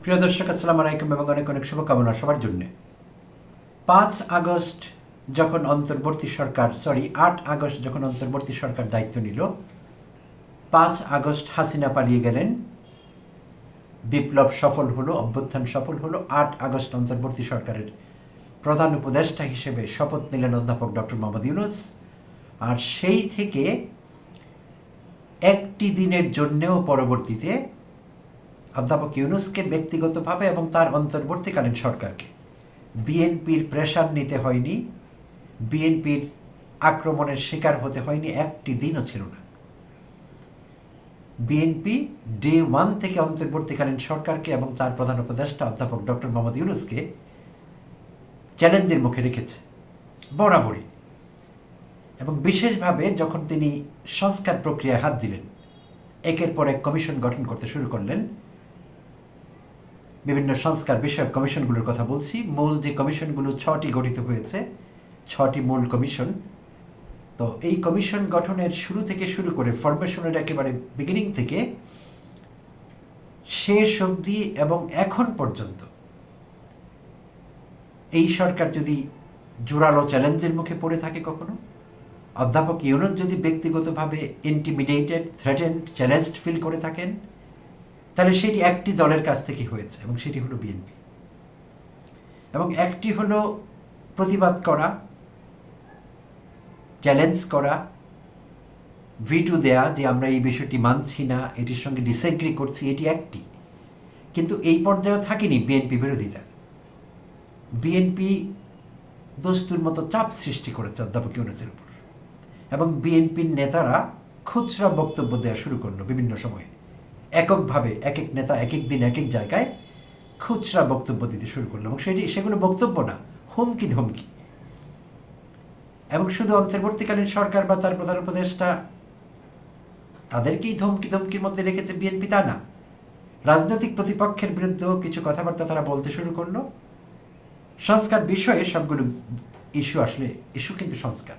প্রিয় দর্শক, আসসালামু আলাইকুম এবং অনেক অনেক শুভকামনা সবার জন্য। 5 আগস্ট যখন অন্তর্বর্তী সরকার 8 আগস্ট যখন অন্তর্বর্তী সরকার দায়িত্ব নিল, 5 আগস্ট হাসিনা পালিয়ে গেলেন, বিপ্লব সফল হলো, অভ্যুত্থান সফল হলো। 8 আগস্ট অন্তর্বর্তী সরকারের প্রধান উপদেষ্টা হিসেবে শপথ নিলেন অধ্যাপক ডক্টর মোহাম্মদ ইউনূস। আর সেই থেকে একটি দিনের জন্যেও পরবর্তীতে অধ্যাপক ইউনূসকে ব্যক্তিগতভাবে এবং তার অন্তর্বর্তীকালীন সরকারকে বিএনপির প্রেশার নিতে হয়নি, বিএনপির আক্রমণের শিকার হতে হয়নি, একটি দিনও ছিল না। বিএনপি ডে 1 থেকে অন্তর্বর্তীকালীন সরকারকে এবং তার প্রধান উপদেষ্টা অধ্যাপক ডক্টর মোহাম্মদ ইউনূসকে চ্যালেঞ্জের মুখে রেখেছে বরাবরই। এবং বিশেষভাবে যখন তিনি সংস্কার প্রক্রিয়ায় হাত দিলেন, একের পর এক কমিশন গঠন করতে শুরু করলেন, বিভিন্ন সংস্কার বিষয়ক কমিশনগুলোর কথা বলছি। মূল যে কমিশনগুলো 6টি গঠিত হয়েছে, 6টি মূল কমিশন। তো এই কমিশন গঠনের শুরু থেকে শুরু করে ফরমেশনের একেবারে বিগিনিং থেকে শেষ অবধি এবং এখন পর্যন্ত এই সরকার যদি জোরালো চ্যালেঞ্জের মুখে পড়ে থাকে, কখনো অধ্যাপক ইউনূস যদি ব্যক্তিগতভাবে ইন্টিমিডেটেড, থ্রেটেন্ড, চ্যালেঞ্জড ফিল করে থাকেন, তাহলে সেটি একটি দলের কাছ থেকে হয়েছে এবং সেটি হলো বিএনপি। এবং একটি হলো প্রতিবাদ করা, চ্যালেঞ্জ করা, ভিটো দেয়া যে আমরা এই বিষয়টি মানছি না, এটির সঙ্গে ডিসএগ্রি করছি, এটি একটি। কিন্তু এই পর্যায়ে থাকেনি বিএনপি বিরোধিতা। বিএনপি দস্তুর মতো চাপ সৃষ্টি করেছে অধ্যাপক ইউনূসের উপর, এবং বিএনপির নেতারা খুচরা বক্তব্য দেওয়া শুরু করলো বিভিন্ন সময়ে। এককভাবে এক এক নেতা এক এক দিন এক এক জায়গায় খুচরা বক্তব্য দিতে শুরু করলো, এবং সেগুলো বক্তব্য না, হুমকি ধমকি। এবং শুধু অন্তর্বর্তীকালীন সরকার বা তার প্রধান উপদেষ্টা তাদেরকেই ধমকির মধ্যে রেখেছে বিএনপি, তা না। রাজনৈতিক প্রতিপক্ষের বিরুদ্ধেও কিছু কথাবার্তা তারা বলতে শুরু করলো। সংস্কার বিষয়ে সবগুলো ইস্যু কিন্তু সংস্কার।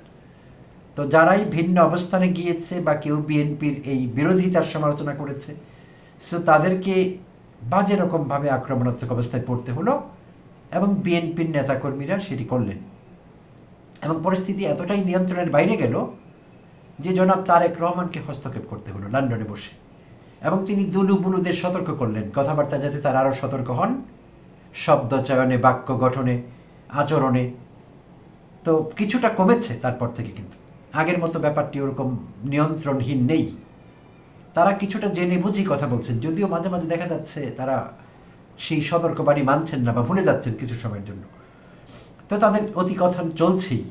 তো যারাই ভিন্ন অবস্থানে গিয়েছে বা কেউ বিএনপির এই বিরোধিতার সমালোচনা করেছে, সো তাদেরকে বাজে রকমভাবে আক্রমণাত্মক অবস্থায় পড়তে হলো, এবং বিএনপির নেতাকর্মীরা সেটি করলেন। এবং পরিস্থিতি এতটাই নিয়ন্ত্রণের বাইরে গেল যে জনাব তারেক রহমানকে হস্তক্ষেপ করতে হলো লন্ডনে বসে, এবং তিনি দুলু বুলুদের সতর্ক করলেন কথাবার্তা যাতে তারা আরও সতর্ক হন, শব্দ চয়নে, বাক্য গঠনে, আচরণে। তো কিছুটা কমেছে তারপর থেকে, কিন্তু আগের মতো ব্যাপারটি ওরকম নিয়ন্ত্রণহীন নেই। তারা কিছুটা জেনে বুঝি কথা বলছেন, যদিও মাঝে মাঝে দেখা যাচ্ছে তারা সেই সতর্কবাণী মানছেন না বা ভুলে যাচ্ছেন কিছু সময়ের জন্য। তো তাদের অতিকথন চলছেই।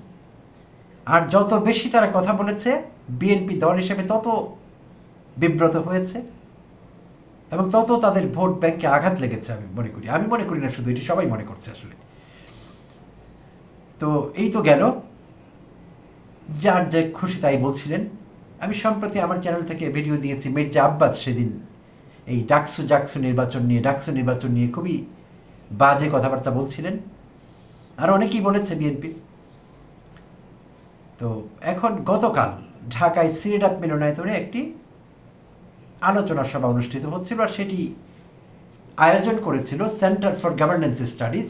আর যত বেশি তারা কথা বলেছে, বিএনপি দল হিসেবে তত বিব্রত হয়েছে এবং তত তাদের ভোট ব্যাংকে আঘাত লেগেছে। আমি মনে করি না শুধু, এটি সবাই মনে করছে আসলে। তো এই তো গেল, যার যে খুশি তাই বলছিলেন। আমি সম্প্রতি আমার চ্যানেল থেকে ভিডিও দিয়েছি, মির্জা আব্বাস সেদিন এই ডাকসু নির্বাচন নিয়ে খুবই বাজে কথাবার্তা বলছিলেন, আর অনেকেই বলেছে বিএনপির। তো এখন গতকাল ঢাকায় সিনেট মিলনায়তনে একটি আলোচনা সভা অনুষ্ঠিত হচ্ছিল, আর সেটি আয়োজন করেছিল সেন্টার ফর গভর্নেন্স স্টাডিজ।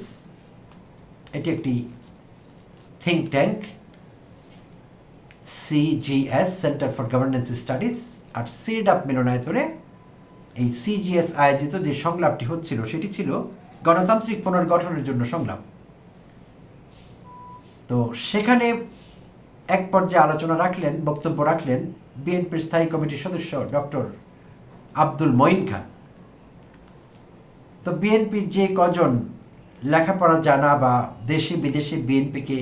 এটি একটি think tank, CGS, centre for governance studies. আর সিনেট মিলনায়তনে এই সিজিএস আয়োজিত যে সংলাপটি হচ্ছিল, সেটি ছিল গণতান্ত্রিক পুনর্গঠনের জন্য সংলাপ। তো সেখানে এক পর্যায়ে বক্তব্য রাখলেন বিএনপির স্থায়ী কমিটির সদস্য ডক্টর আব্দুল মঈন খান। তো বিএনপির যে কজন লেখাপড়া জানা বা দেশে বিদেশে বিএনপিকে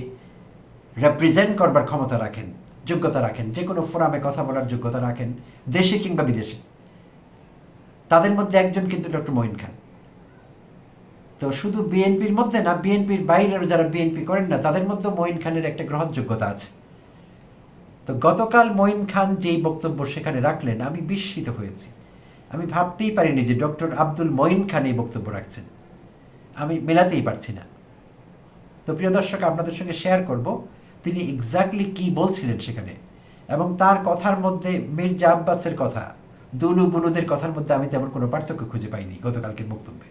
রিপ্রেজেন্ট করবার ক্ষমতা রাখেন, যোগ্যতা রাখেন, যে কোনো ফোরামে কথা বলার যোগ্যতা রাখেন, দেশে কিংবা বিদেশে, তাদের মধ্যে একজন কিন্তু ডক্টর মঈন খান। তো শুধু বিএনপির মধ্যে না, বিএনপির বাইরেরও যারা বিএনপি করেন না, তাদের মধ্যেও মঈন খানের একটা গ্রহণযোগ্যতা আছে। তো গতকাল মঈন খান যেই বক্তব্য সেখানে রাখলেন, আমি বিস্মিত হয়েছি। আমি ভাবতেই পারিনি যে ডক্টর আব্দুল মঈন খান এই বক্তব্য রাখছেন, আমি মেলাতেই পারছি না। তো প্রিয় দর্শক, আপনাদের সঙ্গে শেয়ার করব তিনি এক্স্যাক্টলি কী বলছিলেন সেখানে, এবং তার কথার মধ্যে মির্জা আব্বাসের কথা, দুলু বুলুদের কথার মধ্যে আমি তেমন কোনো পার্থক্য খুঁজে পাইনি গতকালকের বক্তব্যে।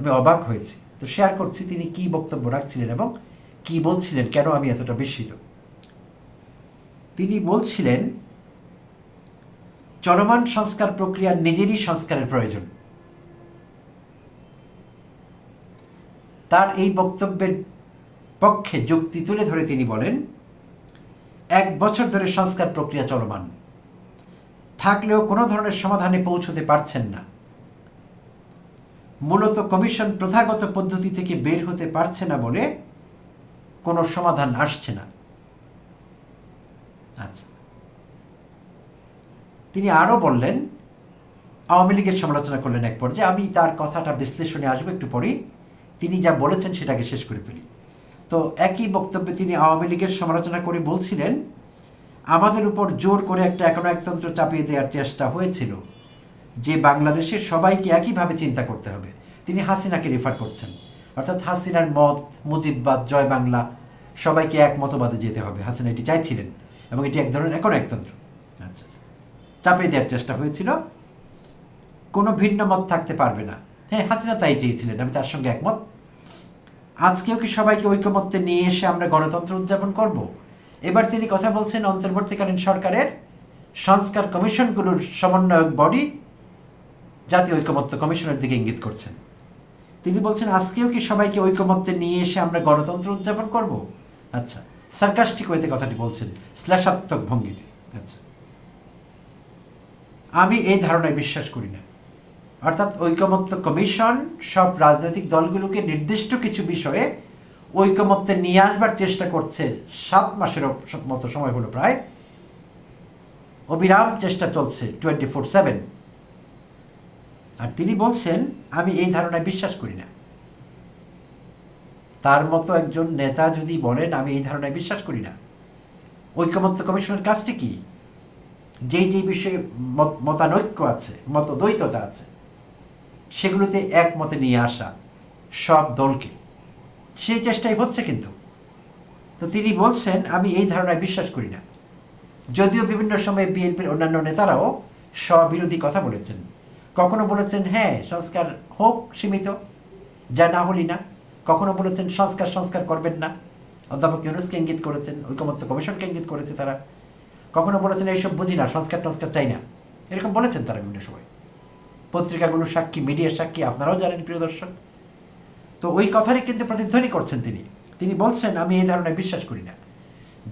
আমি অবাক হয়েছি। তো শেয়ার করছি তিনি কি বক্তব্য রাখছিলেন এবং কি বলছিলেন, কেন আমি এতটা বিস্মিত। তিনি বলছিলেন চলমান সংস্কার প্রক্রিয়ার নিজেরই সংস্কারের প্রয়োজন। তার এই বক্তব্যের পক্ষে যুক্তি তুলে ধরে তিনি বলেন 1 বছর ধরে সংস্কার প্রক্রিয়া চলমান থাকলেও কোনো ধরনের সমাধানে পৌঁছতে পারছেন না। মূলত কমিশন প্রথাগত পদ্ধতি থেকে বের হতে পারছে না বলে কোনো সমাধান আসছে না। আচ্ছা, তিনি আরও বললেন, আওয়ামী লীগের সমালোচনা করলেন এক পর্যায়ে। আমি তার কথাটা বিশ্লেষণে আসবো একটু পরেই, তিনি যা বলেছেন সেটাকে শেষ করে ফেলি। তো একই বক্তব্যে তিনি আওয়ামী লীগের সমালোচনা করে বলছিলেন আমাদের উপর জোর করে একটা একনায়কতন্ত্র চাপিয়ে দেওয়ার চেষ্টা হয়েছিল যে বাংলাদেশের সবাইকে একইভাবে চিন্তা করতে হবে। তিনি হাসিনাকে রেফার করছেন, অর্থাৎ হাসিনার মত মুজিববাদ, জয় বাংলা, সবাইকে এক মতবাদে যেতে হবে। হাসিনা এটি চাইছিলেন এবং এটি এক ধরনের একনায়কতন্ত্র। আচ্ছা, চাপিয়ে দেওয়ার চেষ্টা হয়েছিল, কোনো ভিন্ন মত থাকতে পারবে না। হ্যাঁ, হাসিনা তাই চেয়েছিলেন, আমি তার সঙ্গে একমত। আজকেও কি সবাইকে ঐকমত্যে নিয়ে এসে আমরা গণতন্ত্র উদযাপন করব? এবার তিনি কথা বলছেন অন্তর্বর্তীকালীন সরকারের সংস্কার কমিশনগুলোর সমন্বয়ক বডি জাতীয় ঐকমত্য কমিশনের দিকে ইঙ্গিত করছেন। তিনি বলছেন আজকেও কি সবাইকে ঐকমত্যে নিয়ে এসে আমরা গণতন্ত্র উদযাপন করব? আচ্ছা, সার্কাস্টিক ওয়েতে কথাটি বলছেন, শ্লেষাত্মক ভঙ্গিতে। আচ্ছা, আমি এই ধারণায় বিশ্বাস করি না। অর্থাৎ ঐকমত্য কমিশন সব রাজনৈতিক দলগুলোকে নির্দিষ্ট কিছু বিষয়ে ঐকমত্যে নিয়ে আসবার চেষ্টা করছে। 7 মাসের মতো সময় হলো প্রায়, অবিরাম চেষ্টা চলছে 24/7। আর তিনি বলছেন আমি এই ধারণায় বিশ্বাস করি না। তার মতো একজন নেতা যদি বলেন আমি এই ধারণায় বিশ্বাস করি না, ঐকমত্য কমিশনের কাজটি কি? যেই যেই বিষয়ে মতানৈক্য আছে, মতদ্বৈততা আছে, সেগুলোতে একমতে নিয়ে আসা সব দলকে, সেই চেষ্টাই হচ্ছে কিন্তু। তো তিনি বলছেন আমি এই ধারণায় বিশ্বাস করি না। যদিও বিভিন্ন সময়ে বিএনপির অন্যান্য নেতারাও স্ববিরোধী কথা বলেছেন। কখনো বলেছেন হ্যাঁ সংস্কার হোক সীমিত, যা না হলি না। কখনো বলেছেন সংস্কার করবেন না, অধ্যাপক ইউনূসকে ইঙ্গিত করেছেন, ঐকমত্য কমিশনকে ইঙ্গিত করেছে তারা। কখনো বলেছেন এইসব বুঝি না, সংস্কার চাই না, এরকম বলেছেন তারা বিভিন্ন সময়। পত্রিকাগুলো সাক্ষী, মিডিয়ার সাক্ষী, আপনারাও জানেন প্রিয় দর্শক। তো ওই কথারই কিন্তু প্রতিধ্বনি করছেন তিনি বলছেন আমি এই ধারণায় বিশ্বাস করি না।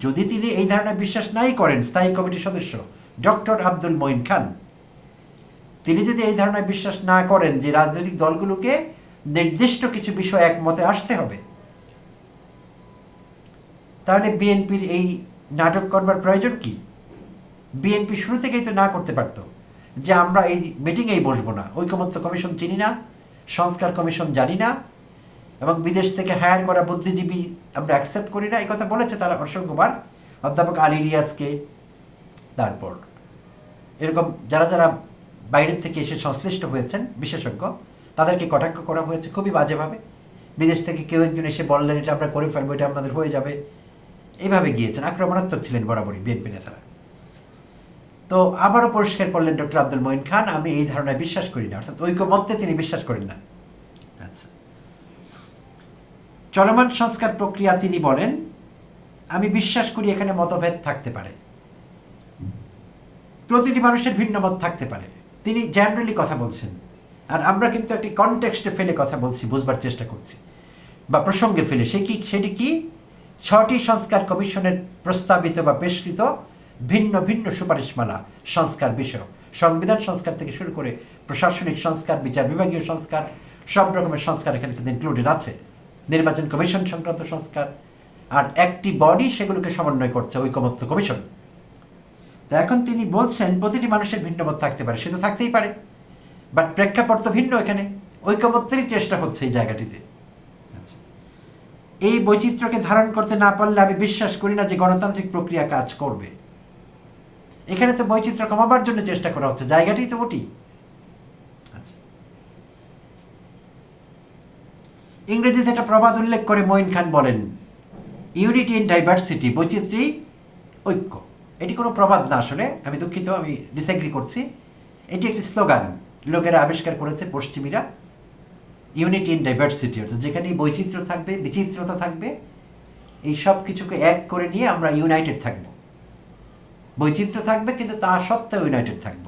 যদি তিনি এই ধারণায় বিশ্বাস নাই করেন, স্থায়ী কমিটির সদস্য ডক্টর আব্দুল মঈন খান, তিনি যদি এই ধারণায় বিশ্বাস না করেন যে রাজনৈতিক দলগুলোকে নির্দিষ্ট কিছু বিষয় একমতে আসতে হবে, তাহলে বিএনপির এই নাটক করবার প্রয়োজন কি? বিএনপি শুরু থেকেই তো না করতে পারত যে আমরা এই মিটিংয়েই বসবো না, ঐকমত্য কমিশন চিনি না, সংস্কার কমিশন জানি না, এবং বিদেশ থেকে হায়ার করা বুদ্ধিজীবী আমরা অ্যাকসেপ্ট করি না। এই কথা বলেছে তারা অসংখ্যবার, অধ্যাপক আলী রিয়াজকে, তারপর এরকম যারা যারা বাইরের থেকে এসে সংশ্লিষ্ট হয়েছেন বিশেষজ্ঞ, তাদেরকে কটাক্ষ করা হয়েছে খুবই বাজেভাবে। বিদেশ থেকে কেউ একজন এসে বললেন এটা আমরা করে ফেলবো, এটা আপনাদের হয়ে যাবে, এইভাবে গিয়েছেন। আক্রমণাত্মক ছিলেন বরাবরই বিএনপি নেতারা। তো আবারও পরিষ্কার করলেন ডক্টর আব্দুল মঈন খান আমি এই ধারণায় বিশ্বাস করি না, অর্থাৎ ঐকমত্যে তিনি বিশ্বাস করেন না। আচ্ছা, চলমান সংস্কার প্রক্রিয়া তিনি বলেন আমি বিশ্বাস করি এখানে মতভেদ থাকতে পারে, প্রতিটি মানুষের ভিন্ন মত থাকতে পারে। তিনি জেনারেলি কথা বলছেন, আর আমরা কিন্তু একটি কনটেক্সটে ফেলে কথা বলছি, বুঝবার চেষ্টা করছি, বা প্রসঙ্গে ফেলে। সেটি কি 6টি সংস্কার কমিশনের প্রস্তাবিত বা পেশকৃত ভিন্ন ভিন্ন সুপারিশমালা সংস্কার বিষয়ক, সংবিধান সংস্কার থেকে শুরু করে প্রশাসনিক সংস্কার, বিচার বিভাগীয় সংস্কার, সব রকমের সংস্কার এখানে কিন্তু ইনক্লুডেড আছে, নির্বাচন কমিশন সংক্রান্ত সংস্কার। আর একটি বডি সেগুলোকে সমন্বয় করছে, ঐকমত্য কমিশন। তো এখন তিনি বলছেন প্রতিটি মানুষের ভিন্ন মত থাকতে পারে, সে তো থাকতেই পারে, বাট প্রেক্ষাপট তো ভিন্ন। এখানে ঐকমত্যেরই চেষ্টা হচ্ছে এই জায়গাটিতে। এই বৈচিত্র্যকে ধারণ করতে না পারলে আমি বিশ্বাস করি না যে গণতান্ত্রিক প্রক্রিয়া কাজ করবে। এখানে তো বৈচিত্র্য কমাবার জন্য চেষ্টা করা হচ্ছে, জায়গাটি তো ওটি। আচ্ছা, ইংরেজিতে একটা প্রবাদ উল্লেখ করে মঈন খান বলেন ইউনিটি ইন ডাইভার্সিটি, বৈচিত্র্যই ঐক্য। এটি কোনো প্রবাদ না আসলে, আমি দুঃখিত, আমি ডিসএগ্রি করছি। এটি একটি স্লোগান লোকেরা আবিষ্কার করেছে পশ্চিমীরা, ইউনিটি ইন ডাইভার্সিটি, অর্থাৎ যেখানেই বৈচিত্র্য থাকবে, বিচিত্রতা থাকবে, এই সব কিছুকে এক করে নিয়ে আমরা ইউনাইটেড থাকব। বৈচিত্র্য থাকবে কিন্তু তা সত্ত্বেও ইউনাইটেড থাকব।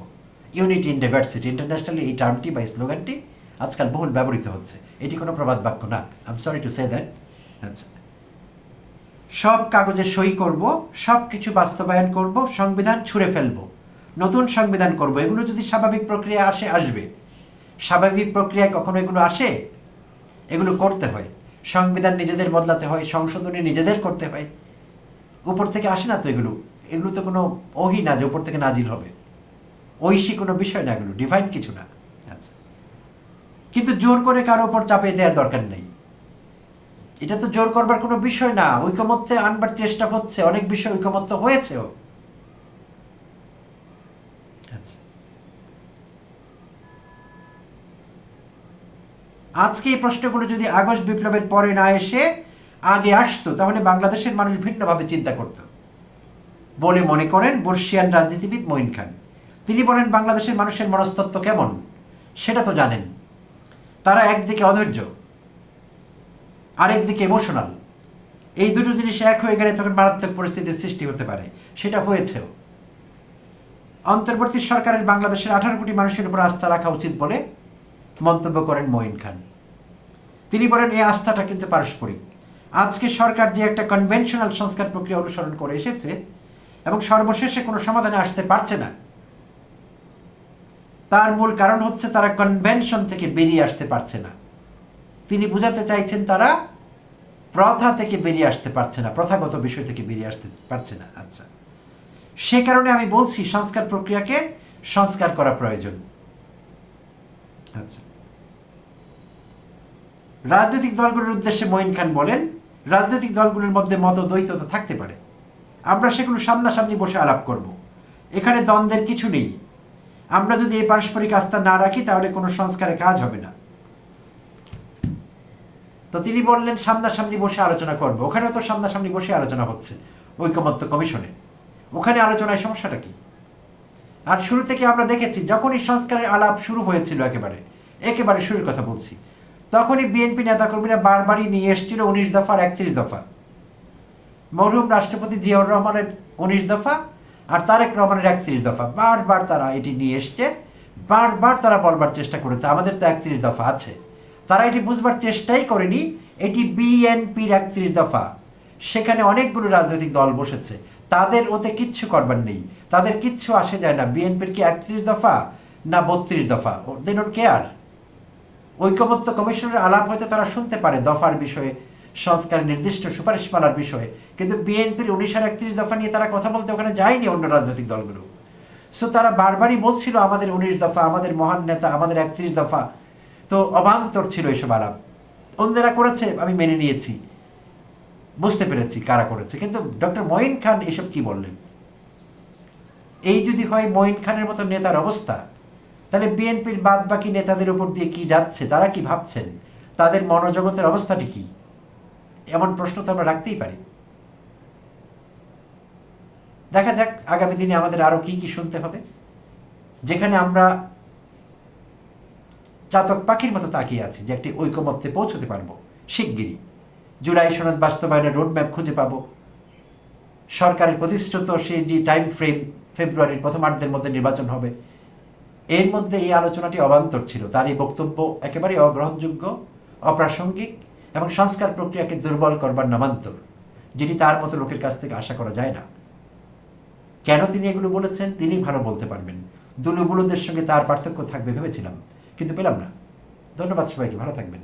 ইউনিটি ইন ডাইভার্সিটি, ইন্টারন্যাশনালি এই টার্মটি বা স্লোগানটি আজকাল বহুল ব্যবহৃত হচ্ছে। এটি কোনো প্রবাদ বাক্য না, I am sorry to say that. আচ্ছা, সব কাগজে সই করব, সব কিছু বাস্তবায়ন করব, সংবিধান ছুঁড়ে ফেলব, নতুন সংবিধান করব, এগুলো যদি স্বাভাবিক প্রক্রিয়া আসবে। স্বাভাবিক প্রক্রিয়ায় কখনো এগুলো আসে? এগুলো করতে হয়, সংবিধান নিজেদের বদলাতে হয়, সংশোধনী নিজেদের করতে হয়, উপর থেকে আসে না তো এগুলো। এগুলো তো কোনো ওহি না যে উপর থেকে নাজিল হবে, ঐশী কোনো বিষয় না, এগুলো ডিভাইন কিছু না। আচ্ছা, কিন্তু জোর করে কারো উপর চাপিয়ে দেওয়ার দরকার নেই। এটা তো জোর করবার কোনো বিষয় না, ঐকমত্যে আনবার চেষ্টা হচ্ছে, অনেক বিষয় ঐকমত্য হয়েছেও। আচ্ছা, আজকে এই প্রশ্নগুলো যদি আগস্ট বিপ্লবের পরে না এসে আগে আসতো, তাহলে বাংলাদেশের মানুষ ভিন্নভাবে চিন্তা করত বলে মনে করেন বর্ষিয়ান রাজনীতিবিদ মঈন খান। তিনি বলেন বাংলাদেশের মানুষের মনস্তত্ত্ব কেমন সেটা তো জানেন। তারা একদিকে অধৈর্য, আরেকদিকে ইমোশনাল। এই দুটো জিনিস এক হয়ে গেলে তখন মারাত্মক পরিস্থিতির সৃষ্টি হতে পারে, সেটা হয়েছেও। অন্তর্বর্তী সরকারের বাংলাদেশের 18 কোটি মানুষের উপর আস্থা রাখা উচিত বলে মন্তব্য করেন মঈন খান। তিনি বলেন এই আস্থাটা কিন্তু পারস্পরিক। আজকে সরকার যে একটা কনভেনশনাল সংস্কার প্রক্রিয়া অনুসরণ করে এসেছে এবং সর্বশেষে কোনো সমাধানে আসতে পারছে না, তার মূল কারণ হচ্ছে তারা কনভেনশন থেকে বেরিয়ে আসতে পারছে না। তিনি বুঝাতে চাইছেন তারা প্রথা থেকে বেরিয়ে আসতে পারছে না, প্রথাগত বিষয় থেকে বেরিয়ে আসতে পারছে না। আচ্ছা, সে কারণে আমি বলছি সংস্কার প্রক্রিয়াকে সংস্কার করা প্রয়োজন। আচ্ছা, রাজনৈতিক দলগুলোর উদ্দেশ্যে মঈন খান বলেন রাজনৈতিক দলগুলোর মধ্যে মতদ্বৈততা থাকতে পারে, আমরা সেগুলো সামনাসামনি বসে আলাপ করব, এখানে দ্বন্দ্বের কিছু নেই। আমরা যদি এই পারস্পরিক আস্থা না রাখি তাহলে কোনো সংস্কারে কাজ হবে না। তো তিনি বললেন সামনাসামনি বসে আলোচনা করব। ওখানেও তো সামনাসামনি বসে আলোচনা হচ্ছে ঐকমত্য কমিশনে, ওখানে আলোচনায় সমস্যাটা কি? আর শুরু থেকে আমরা দেখেছি যখনই সংস্কারের আলাপ শুরু হয়েছিল, একেবারে শুরুর কথা বলছি, তখনই বিএনপি নেতাকর্মীরা বারবারই নিয়ে এসেছিল 19 দফা আর 31 দফা। মরহুম রাষ্ট্রপতি জিয়াউর রহমানের 19 দফা আর তারেক রহমানের 31 দফা, বারবার তারা এটি নিয়ে এসছে, বারবার তারা বলবার চেষ্টা করেছে আমাদের তো 31 দফা আছে। তারা এটি বুঝবার চেষ্টাই করেনি এটি বিএনপির 31 দফা। সেখানে অনেকগুলো রাজনৈতিক দল বসেছে, তাদের ওতে কিচ্ছু করবার নেই, তাদের কিচ্ছু আসে যায় না বিএনপির কি 31 দফা না 32 দফা, দে ডোন্ট কেয়ার। ঐকমত্য কমিশনের আলাপ হয়তো তারা শুনতে পারে দফার বিষয়ে, সংস্কারের নির্দিষ্ট সুপারিশমালার বিষয়ে, কিন্তু বিএনপির 19 আর 31 দফা নিয়ে তারা কথা বলতে ওখানে যায়নি অন্য রাজনৈতিক দলগুলো। সো তারা বারবারই বলছিল আমাদের 19 দফা, আমাদের মহান নেতা, আমাদের 31 দফা। তো অবান্তর ছিল এইসব আলাপ। অন্যরা করেছে, আমি মেনে নিয়েছি, বুঝতে পেরেছি কারা করেছে, কিন্তু ডক্টর মঈন খান এসব কি বললেন? এই যদি হয় মঈন খানের মতো নেতার অবস্থা, তাহলে বিএনপির বাদ বাকি নেতাদের উপর দিয়ে কি যাচ্ছে, তারা কি ভাবছেন, তাদের মনোজগতের অবস্থাটি কি? এমন প্রশ্ন তো আমরা রাখতেই পারি। দেখা যাক আগামী দিনে আমাদের আরো কি কি শুনতে হবে, যেখানে আমরা চাতক পাখির মতো তাকিয়ে আছি যে একটি ঐকমত্যে পৌঁছতে পারবো শিগগিরই। জুলাই সনদ বাস্তবায়নের রোডম্যাপ খুঁজে পাবো, সরকারের প্রতিশ্রুত সেই যে টাইম ফ্রেম ফেব্রুয়ারির প্রথমার্ধের মধ্যে নির্বাচন হবে। এর মধ্যে এই আলোচনাটি অবান্তর ছিল, তার এই বক্তব্য একেবারে অগ্রহণযোগ্য, অপ্রাসঙ্গিক এবং সংস্কার প্রক্রিয়াকে দুর্বল করবার নামান্তর, যেটি তার মতো লোকের কাছ থেকে আশা করা যায় না। কেন তিনি এগুলো বলেছেন তিনি ভালো বলতে পারবেন। দুলুবুলুদের সঙ্গে তার পার্থক্য থাকবে ভেবেছিলাম, কিন্তু পেলাম না। ধন্যবাদ সবাইকে, ভালো থাকবেন।